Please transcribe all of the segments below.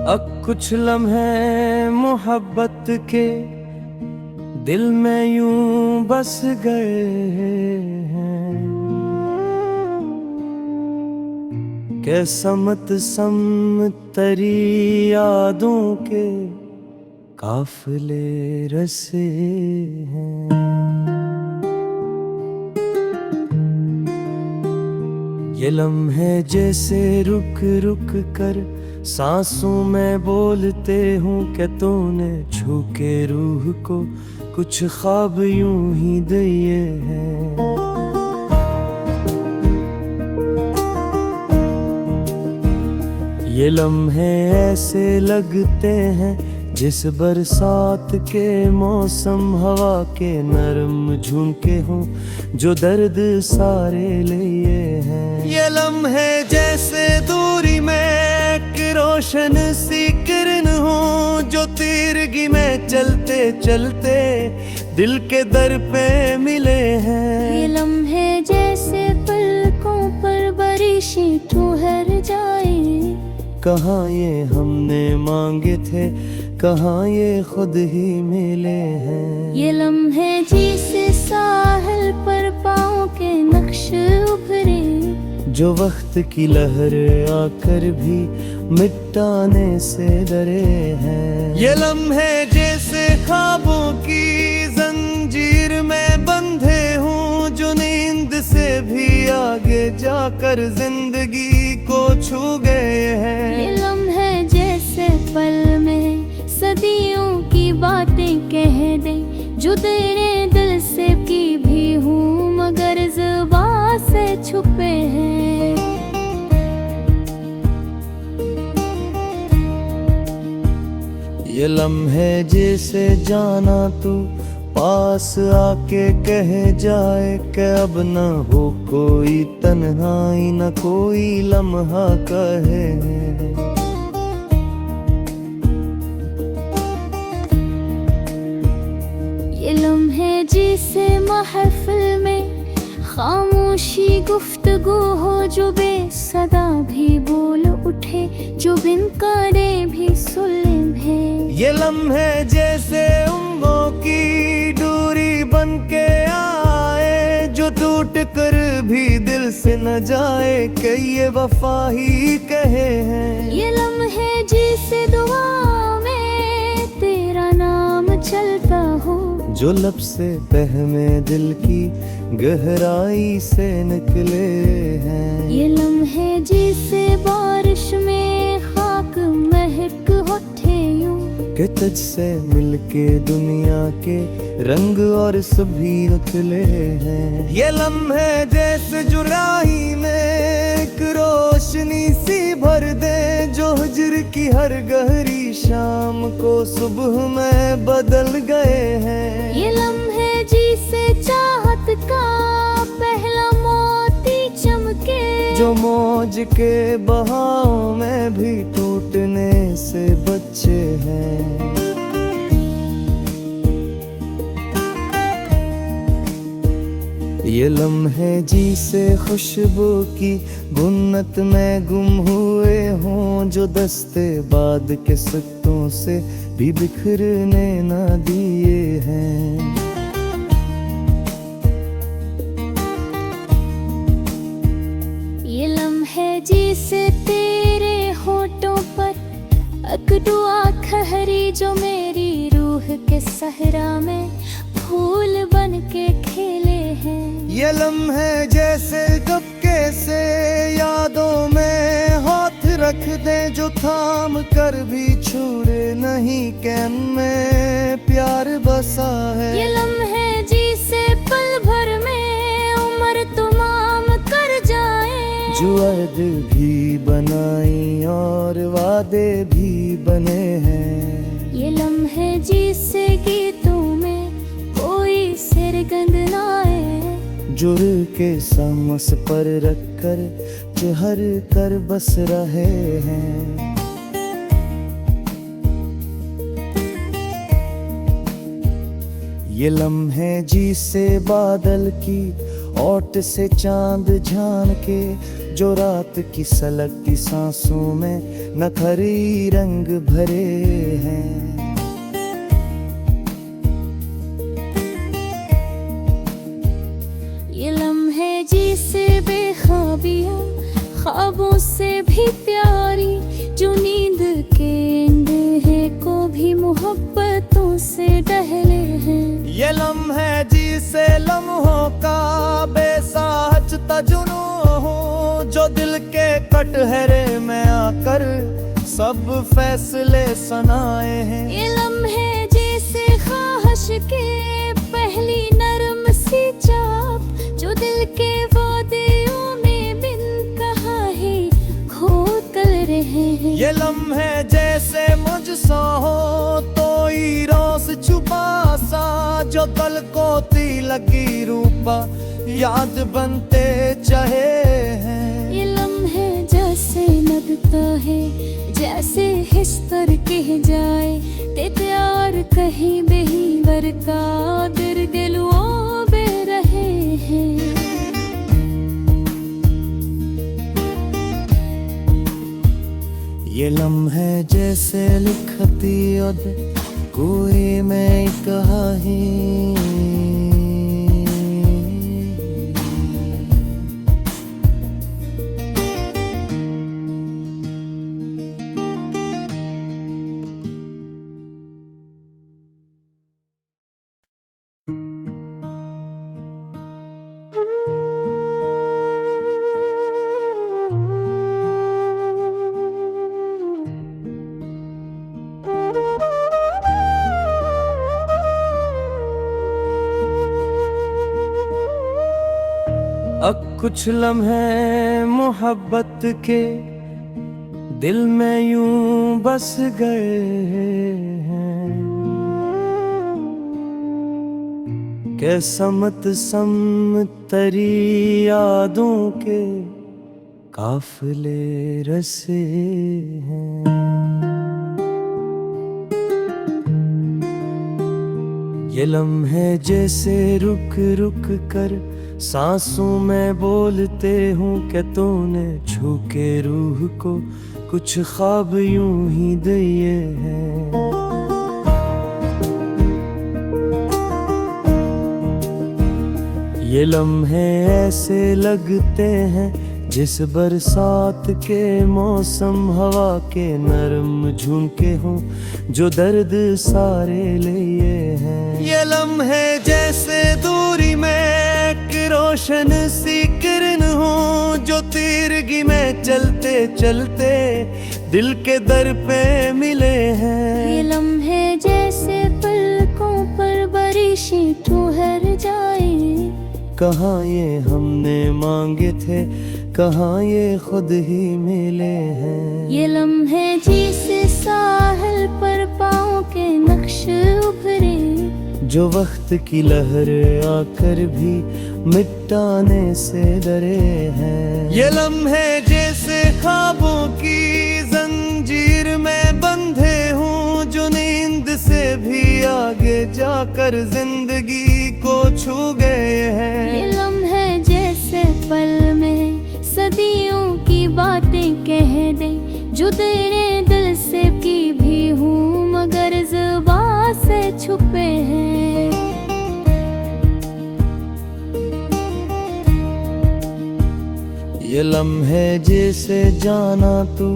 अब कुछ लम्हे मोहब्बत के दिल में यूं बस गए हैं कि समत समतरी यादों के काफिले रसे हैं। ये लम्हे जैसे रुक रुक कर सांसों में बोलते हूँ कि तूने छू के रूह को कुछ ख्वाब यूं ही दिए हैं। ये लम्हे ऐसे लगते हैं जिस बरसात के मौसम हवा के नरम झुमके हों जो दर्द सारे लिए हैं। ये लम्हे जैसे दूरी में एक रोशन सी किरण हो जो तीरगी में चलते चलते दिल के दर पे मिले हैं। ये लम्हे जैसे पलकों पर बारिशें ठहर जाए, कहाँ ये हमने मांगे थे, कहाँ ये खुद ही मिले हैं। ये लम्हे जैसे साहिल पर पाँव के नक्श उभरे जो वक्त की लहर आकर भी मिटाने से डरे हैं। ये लम्हे जैसे ख्वाबों की जंजीर में बंधे हूँ जो नींद से भी आगे जाकर जिंदगी को छू गए हैं। ये लम्हे जैसे पल में सदियों की बातें कह दे जो तेरे दिल से की भी हूँ मगर ज़ुबान से छुपे हैं। ये लम्हे जैसे जाना तू पास आके कह जाए कि अब न हो कोई तन्हाई न कोई लम्हा कहे। ये लम्हे जिसे महफिल में खामोशी गुफ्तगू हो जो बेसदा भी बोल उठे जो बिन करे भी सुलझे। ये लम्हे जैसे उम्रों की दूरी बन के आए जो टूट कर भी दिल से न जाए कि ये वफा ही कहे हैं। ये लम्हे जिसे दुआ में तेरा नाम चलता हो जो लब से बहमे दिल की गहराई से निकले हैं। ये लम्हे जिसे बारिश में खाक महक होठे यूं कि तुझसे मिलके दुनिया के रंग और सभी उतले हैं। ये लम्हे जैसे जुराही में एक रोशनी सी भर दे जो हिज्र की हर गहरी शाम को सुबह में बदल गए हैं। ये लम्हे जिसे चाहत का पहला मोती चमके जो मौज के बहाव में भी टूटने से बचे हैं। ये लम्हे जिसे खुशबू की गुन्नत में गुम हुए हों जो दस्ते बाद के सिक्तों से भी बिखरने न दिए हैं। ये लम्हे जिसे तेरे होठों पर अकड़ुआ खहरी जो मेरी रूह के सहरा में फूल बन के खेले हैं। ये लम्हे जैसे दबके से यादों में हाथ रख दे जो थाम कर भी छोड़े नहीं कैन में प्यार बसा है। ये लम्हे जिसे पल भर में उम्र तमाम कर जाए जो अहद भी बनाई और वादे भी बने हैं। ये लम्हे जिसे गीतों में कोई सिरगंद ना आए जुर के सांस पर रखकर चहर कर बस रहे हैं। ये लम्हे जिसे बादल की ओट से चांद झान के जो रात की सलगती सांसों में नखरी रंग भरे हैं। ये लम्हे जिसे बेख्वाबियाँ ख्वाबों से भी प्यारी, जो नींद के अंधेरे को भी मोहब्बतों से डहले हैं। ये लम्हे जिसे लम्हों का बेसाहचता जुनून हूँ, जो दिल के कटहरे में आकर सब फैसले सुनाए हैं। ये लम्हे जैसे ख्वाहिश के पहली नरम सी चाप, जो दिल के वादियों में बिन कहा ही खोदल रहे हैं। ये लम्हे जैसे मुझसे हो तो रोज छुपा सा, जो कल को ती लगी रूपा याद बनते चाहे हैं। ये लम्हे जैसे लगता है जैसे हिस्तर कह जाए, ते प्यार कहीं बही बरका दिल दिलों बे रहे हैं। ये लम्हे जैसे लिखती उद कोई में कहानी, अब कुछ लम्हे मोहब्बत के दिल में यूं बस गए हैं, के समत समतरी यादों के काफिले रसे हैं। ये लम्हे जैसे रुक रुक कर सांसों में बोलते हूँ कि तूने छू के रूह को कुछ ख्वाब यूं ही दिए हैं। ये लम्हे ऐसे लगते हैं जिस बरसात के मौसम हवा के नरम झुमके हों, जो दर्द सारे लिए हैं। ये लम्हे जैसे दूरी में रोशन सी किरण हो, जो तीरगी में चलते चलते दिल के दर पे मिले हैं। ये लम्हे जैसे पलकों पर बारिशें ठहर जाए, कहाँ ये हमने मांगे थे, कहाँ ये खुद ही मिले हैं। ये लम्हे जैसे साहिल पर पाँव के नक्श उभरे, जो वक्त की लहर आकर भी मिटाने से डरे हैं। ये लम्हे जैसे ख्वाबों की जंजीर में बंधे हूँ, जो नींद से भी आगे जाकर जिंदगी को छू गए हैं। ये लम्हे जैसे पल में सदियों की बातें कह दे, जो तेरे दिल से की भी हूँ मगर ज़ुबान से छुपे हैं। ये लम्हे जैसे जाना तू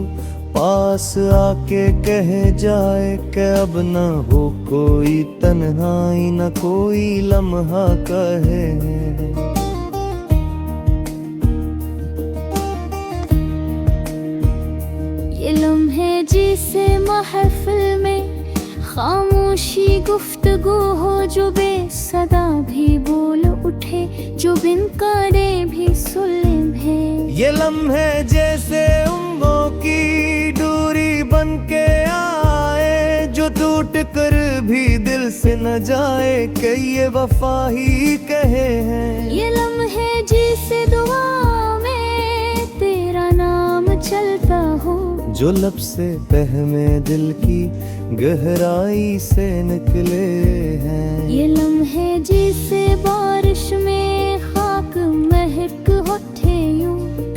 पास आके कह जाए कि अब न हो कोई तन्हाई, न कोई लम्हा कहे। ये लम्हे जिसे महफिल में खामोशी गुफ्तगू हो, जो बेसदा भी बोल उठे, जो बिन करे भी सुलम है। ये लम्हे जैसे उम्रों की दूरी बन के आए, जो टूट कर भी दिल से न जाए कि ये वफा ही कहे हैं। ये लम्हे जिसे दुआ में तेरा नाम चलता हो, जो लब से बहमे दिल की गहराई से निकले हैं। ये लम्हे जिसे बारिश में खाक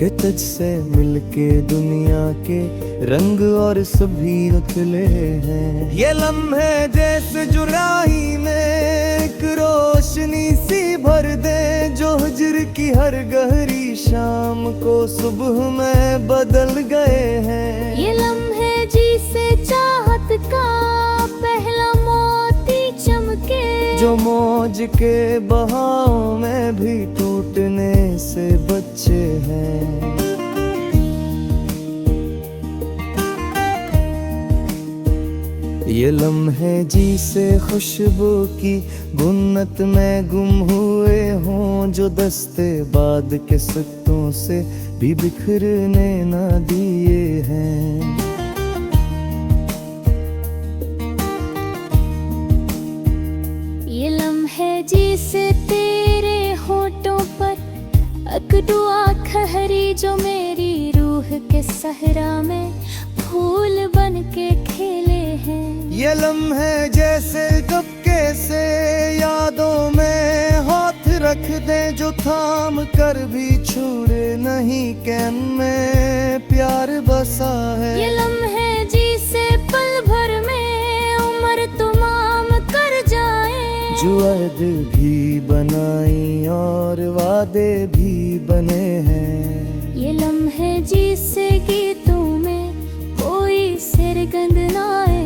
कि तुझसे मिलके दुनिया के रंग और सभी उतले हैं। ये लम्हे जैसे जुराही में एक रोशनी सी भर दे, जो हिज्र की हर गहरी शाम को सुबह में बदल गए हैं। ये लम्हे जिसे चाहत का पहला मोती चमके, जो मौज के बहाव में भी टूटने से बच्चे हैं। ये लम्हे जिसे खुशबू की गुन्नत में गुम हुए हों, जो दस्ते बाद के सिक्कों से भी बिखरने न दिए हैं। ये लम्हे जिसे तेरे होठों पर अकदुआ खहरी, जो मेरी रूह के सहरा में फूल बन के खेले हैं। ये लम्हे जैसे दबके से यादों में हाथ रख दे, जो थाम कर भी छोड़े नहीं कैन में प्यार बसा है। ये लम्हे जिसे पल भर में उम्र तमाम कर जाए, जो अहद भी बनाई और वादे भी बने हैं। ये लम्हे जिसे गीतों में कोई सिरगंध न आए,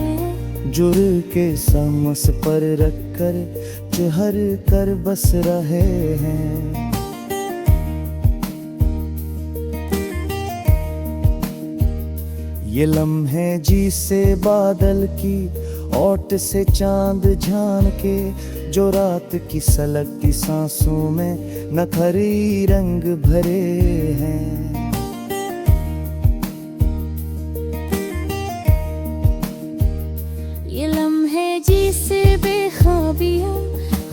जुर के समस पर रखकर चहर कर बस रहे हैं। ये लम्हे जिसे बादल की ओट से चांद झान के, जो रात की सलगती सांसों में नखरी रंग भरे हैं। ये लम्हे जिसे बेख्वाबियाँ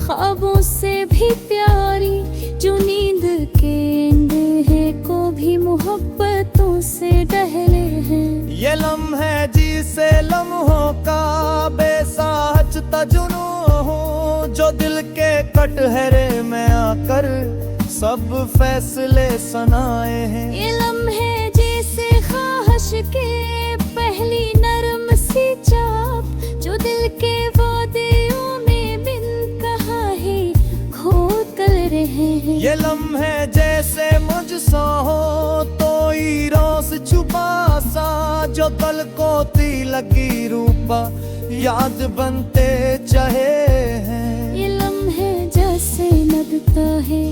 ख्वाबों से भी प्यारी, जो नींद के अंधेरे को भी मोहब्बतों से डहले हैं। ये लम्हे जिसे लम्हों का बेसाहच तजुनू हो, जो दिल के कटहरे में आकर सब फैसले सुनाए हैं। ये लम्हे जैसे ख्वाहिश के पहली नरम सी चाप, जो दिल के वादियों में बिन कहा ही खोद कर रहे हैं। ये लम्हे जैसे मुझसे हो तो रोज छुपा सा, जो कल को लगी रूपा याद बनते चाहे हैं। ये लम्हे जैसे नदता है,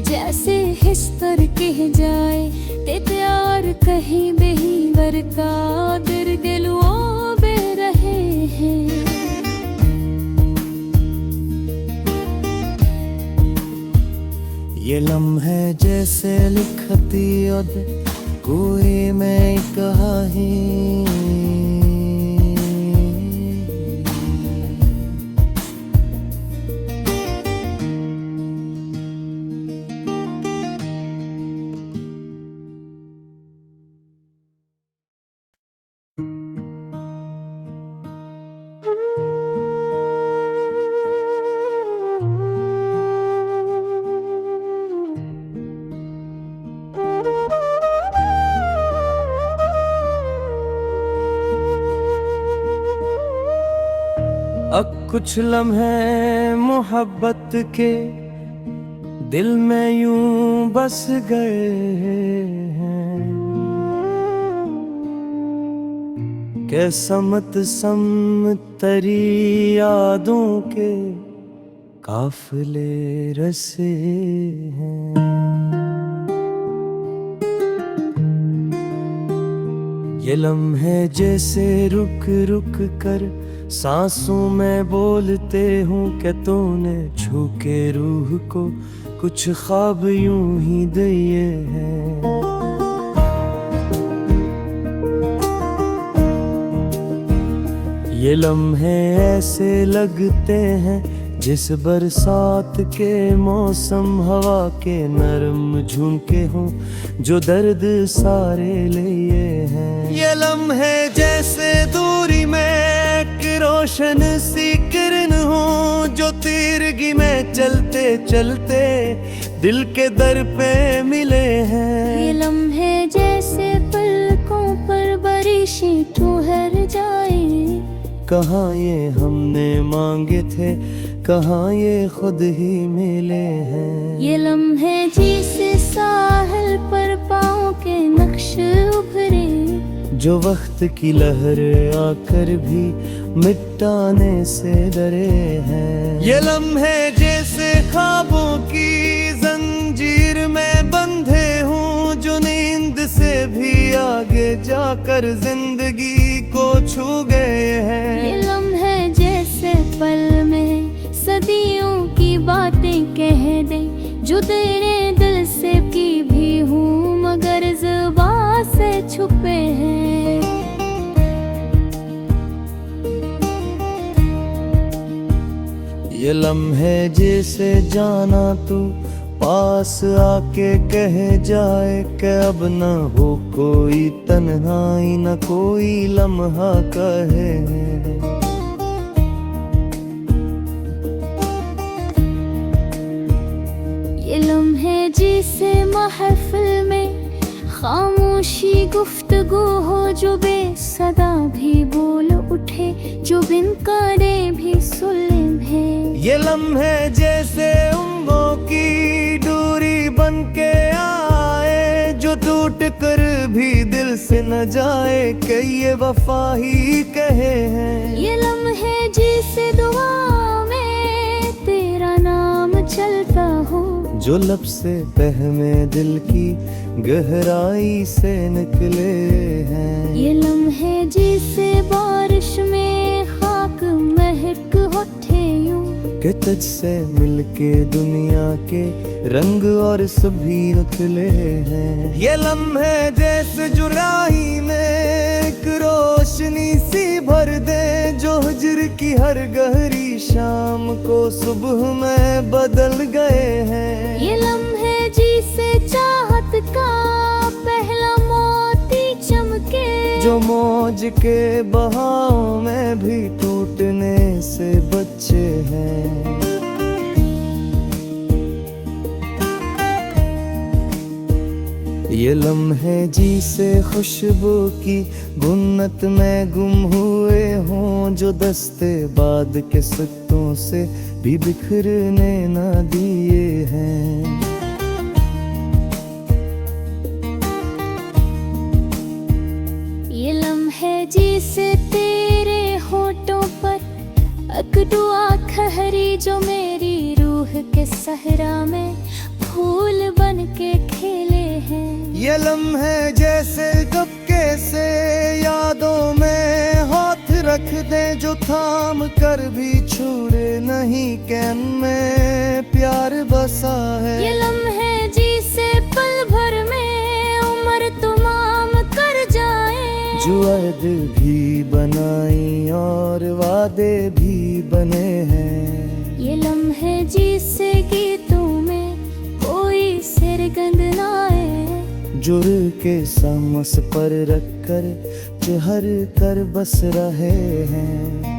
जैसे हिस्तर कह जाए, ते प्यार कहीं बेहीवर का दिल दिलों बे रहे हैं। ये लम्हे जैसे लिखती उद कोई में कहानी, अब कुछ लम्हे मोहब्बत के दिल में यूं बस गए हैं, के समत समतरी यादों के काफिले रसे हैं। ये लम्हे जैसे रुक रुक कर सांसों में बोलते हूँ कि तूने छू के रूह को कुछ ख्वाब यूं ही दिए हैं। ये लम्हे ऐसे लगते हैं जिस बरसात के मौसम हवा के नरम झुमके हों, जो दर्द सारे लिए हैं। ये लम्हे जैसे दूरी में एक रोशन सी किरण हो, जो तीरगी में चलते चलते दिल के दर पे मिले हैं। ये लम्हे जैसे पलकों पर बारिशें ठहर जाए। कहाँ ये हमने मांगे थे, कहाँ ये खुद ही मिले हैं। ये लम्हे जिसे साहिल पर पाँव के नक्श उभरे, जो वक्त की लहर आकर भी मिटाने से डरे हैं। ये लम्हे जैसे ख्वाबों की जंजीर में बंधे हूँ, जो नींद से भी आगे जाकर जिंदगी को छू गए हैं। ये लम्हे जैसे पल में सदियों की बातें कह दे, जो तेरे दिल से की भी हूँ मगर ज़ुबान से छुपे हैं। ये लम्हे जैसे जाना तू पास आके कह जाए कि अब न हो कोई तन्हाई, न कोई लम्हा कहे। ये लम्हे जिसे महफिल में खामोशी गुफ्तगू हो, जो बेसदा भी बोल उठे, जो बिन करे भी सुलझे। ये लम्हे जैसे उम्रों की दूरी बन के आए, जो टूट कर भी दिल से न जाए कि ये वफा ही कहे हैं। ये लम्हे जिसे दुआ में तेरा नाम चलता हो, जो लब से बहमे दिल की गहराई से निकले हैं। ये लम्हे जिसे बारिश में खाक महक उठे यूं, कि तुझसे मिलके दुनिया के रंग और सभी उतले हैं। ये लम्हे जैसे जुराही में एक रोशनी सी भर दे, जो हिज्र की हर गहरी शाम को सुबह में बदल गए हैं। ये लम्हे जिसे चाहत का पहला मोती चमके, जो मौज के बहाव में भी टूटने से बचे हैं। ये लम्हे जिसे खुशबू की गुन्नत में गुम हुए हों, जो दस्ते बाद के सिक्तों से भी बिखरने न दिए हैं। ये लम्हे जिसे तेरे होठों पर अकदुआ खहरी, जो मेरी रूह के सहरा में फूल बन के खेले हैं। ये लम्हे जैसे दबके से यादों में हाथ रख दे, जो थाम कर भी छोड़े नहीं कैन में प्यार बसा है। ये लम्हे जिसे पल भर में उम्र तमाम कर जाए, जो अहद भी बनाई और वादे भी बने हैं। ये लम्हे जिसे गीतों में कोई सिरगंध ना आए, जुर के समस पर रखकर चहर कर बस रहे हैं।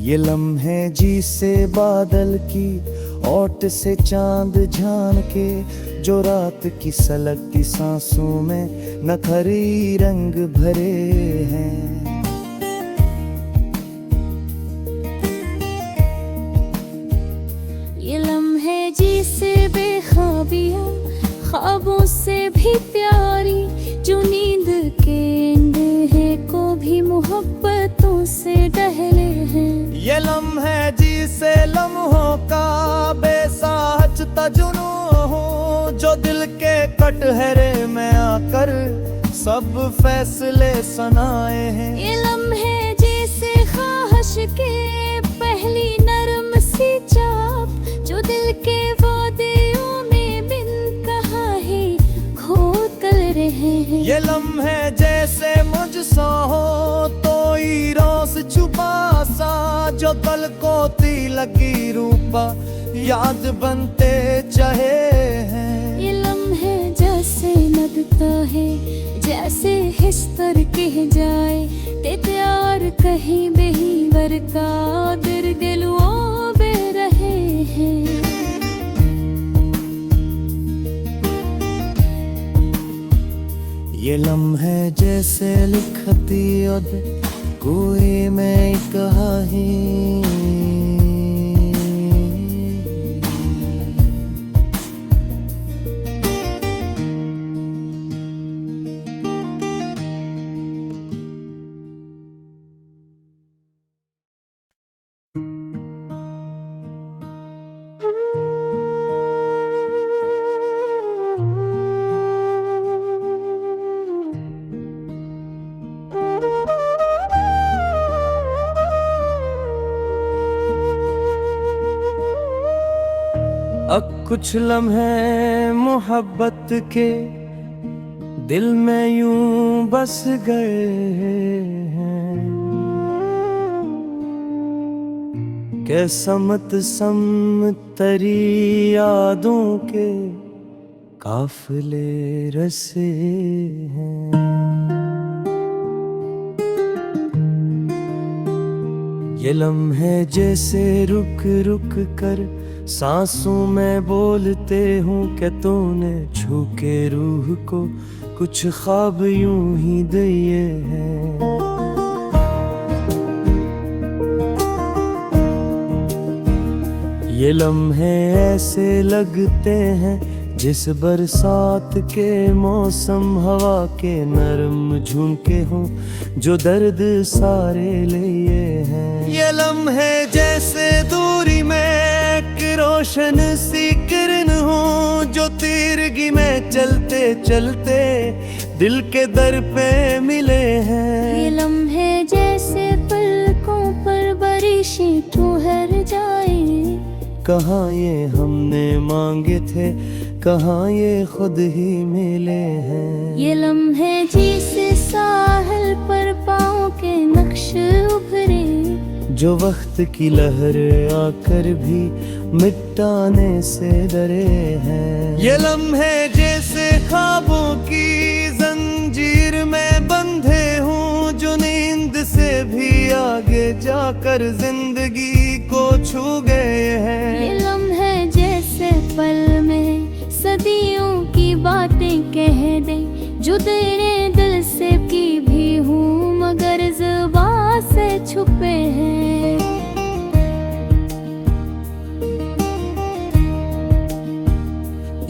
ये लम्हे जिसे बादल की ओट से चांद झान के, जो रात की सलगती सांसों में नखरी रंग भरे हैं। ये लम्हे जिसे बेख्वाबियाँ ख्वाबों से भी प्यारी, जो नींद के अंधेरे को भी मोहब्बतों से डहले हैं। ये लम्हे जिसे लम्हों का बेसाहचता जुनून हो, जो दिल के कटहरे में आकर सब फैसले सुनाए हैं। ये लम्हे जैसे ख्वाहिश के पहली नरम सी चाप, जो दिल के वादियों में बिन कहा ही खोद कर रहे हैं। ये लम्हे जैसे मुझसा हो तो रोज छुपा सा, जो कल को ती लगी रूपा याद बनते चाहे हैं। ये लम्हे जैसे लगता है जैसे हिस्तर कह जाए, ते प्यार कहीं बेही बरका ये लम्हे जैसे लिखती अद कोई मैं कहाही, अब कुछ लम्हे मोहब्बत के दिल में यूं बस गए हैं कि समत समतरी यादों के काफिले रसे हैं। ये लम्हे जैसे रुक रुक कर सांसों में बोलते हूँ कि तूने छू के रूह को कुछ ख्वाब यूं ही दिए हैं। ये लम्हे ऐसे लगते हैं जिस बरसात के मौसम हवा के नरम झुमके हों जो दर्द सारे लिए हैं। ये लम्हे जैसे दूरी में एक रोशन सी किरण हो जो तीरगी में चलते चलते दिल के दर पे मिले हैं। ये लम्हे जैसे पलकों पर बारिशें ठहर जाए, कहाँ ये हमने मांगे थे, कहाँ ये खुद ही मिले हैं। ये लम्हे जैसे साहिल पर पाँव के नक्श उभरे जो वक्त की लहर आकर भी मिटाने से डरे हैं। ये लम्हे जैसे ख्वाबों की जंजीर में बंधे हूँ जो नींद से भी आगे जाकर जिंदगी को छू गए हैं। ये लम्हे जैसे पल में सदियों की बातें कह दे जो तेरे दिल से की भी हूँ मगर ज़ुबान से छुपे हैं।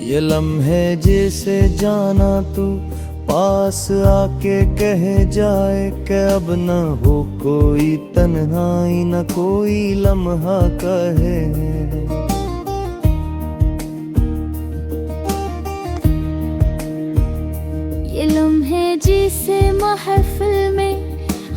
ये लम्हे जैसे जाना तू पास आके कह जाए कि अब न हो कोई तन्हाई न कोई लम्हा कहे। ये लम्हे जिसे महफिल में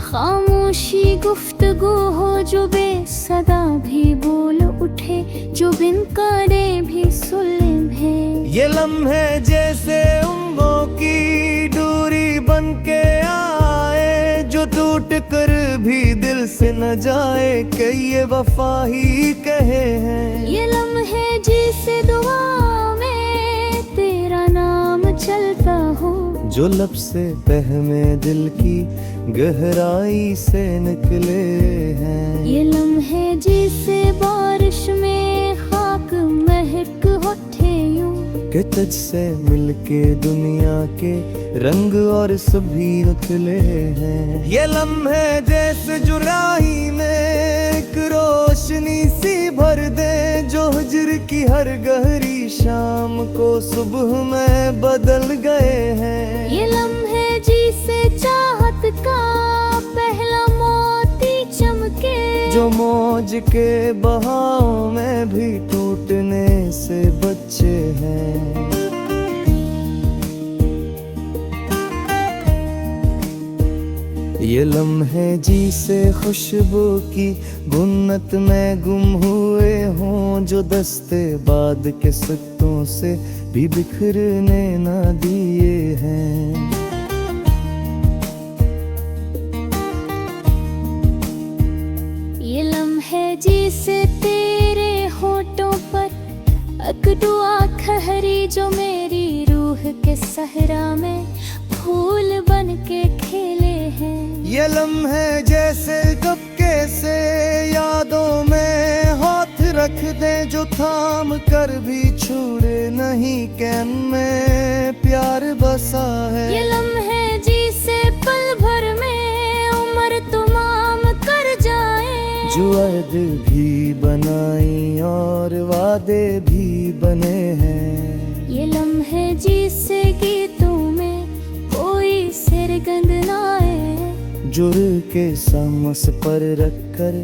खामोशी गुफ्तगू हो जो बेसदा भी बोल उठे जो बिन करे भी सुलम है। ये लम्हे जैसे उम्रों की दूरी बन के आए जो टूट कर भी दिल से न जाए कि ये वफा ही कहे हैं। ये लम्हे जिसे दुआ में तेरा नाम चलता हो जो लब से बहमे दिल की गहराई से निकले हैं। ये लम्हे जिसे बारिश में खाक महक उठे यूं कि तुझसे मिलके दुनिया के रंग और सभी उथले हैं। ये लम्हे जैसे जुराही में एक रोशनी सी भर दे जो हिज्र की हर गहरी शाम को सुबह में बदल गए हैं। ये लम्हे जिसे चाहत का पहला मोती चमके जो मौज के बहाव में भी टूटने से बचे हैं। ये लम्हे जिसे खुशबू की गुन्नत में गुम हुए हों जो दस्ते बाद के सिक्कों से भी बिखरने ना दिए हैं। ये लम्हे जिसे तेरे होठों पर एक दुआ खहरी जो मेरी रूह के सहरा में फूल बन के खेले हैं। ये लम्हे जैसे कपके से यादों में हाथ रख दे जो थाम कर भी छोड़े नहीं कैन में प्यार बसा है। ये लम्हे जो अर्द भी बनाई और वादे भी बने हैं। ये लम्हे जिससे गीतों में कोई सिरगंध ना आए, जुर के समस पर रखकर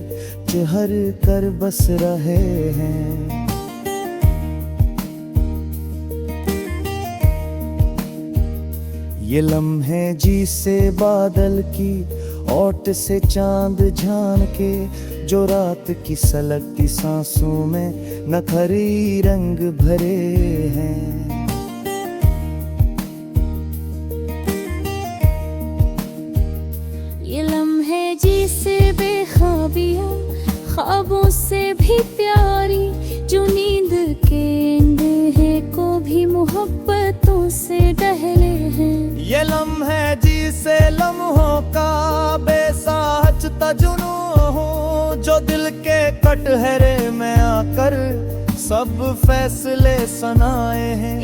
चहर कर बस रहे हैं। ये लम्हे जी से बादल की ओट से चांद झान के, जो रात की सलगती सांसों में नखरी रंग भरे हैं। ये लम्हे जिसे बेख्वाबियाँ ख्वाबों से भी प्यारी, जो नींद के अंधेरे को भी मोहब्बतों से डहले हैं। ये लम्हे जिसे लम्हों का बेसाहच तजुनू हो, जो दिल के कटहरे में आकर सब फैसले सुनाए हैं।